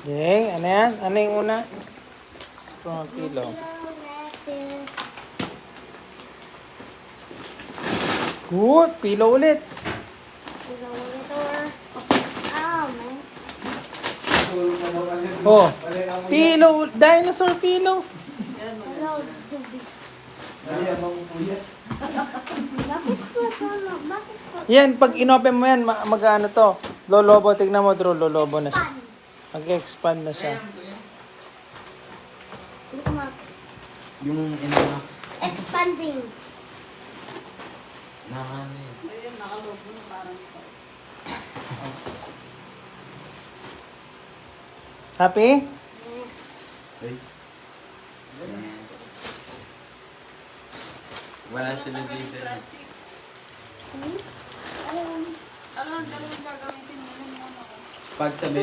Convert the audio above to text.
Yeng, ano yan? Ano yung una? Strong pillow. Good, pillow ulit. Oh, pillow, dinosaur pillow. Yan, pag inopen mo yan, mag-ano to. Lolobo, tignan mo, Drew, lolobo na siya. Mag-expand na siya. Yung ino Expanding. na ano yun. Ayun, nakalobo na parang ito. Happy? Ay. Wala sila dito. Ano ang gagamitin mo? Pag sabi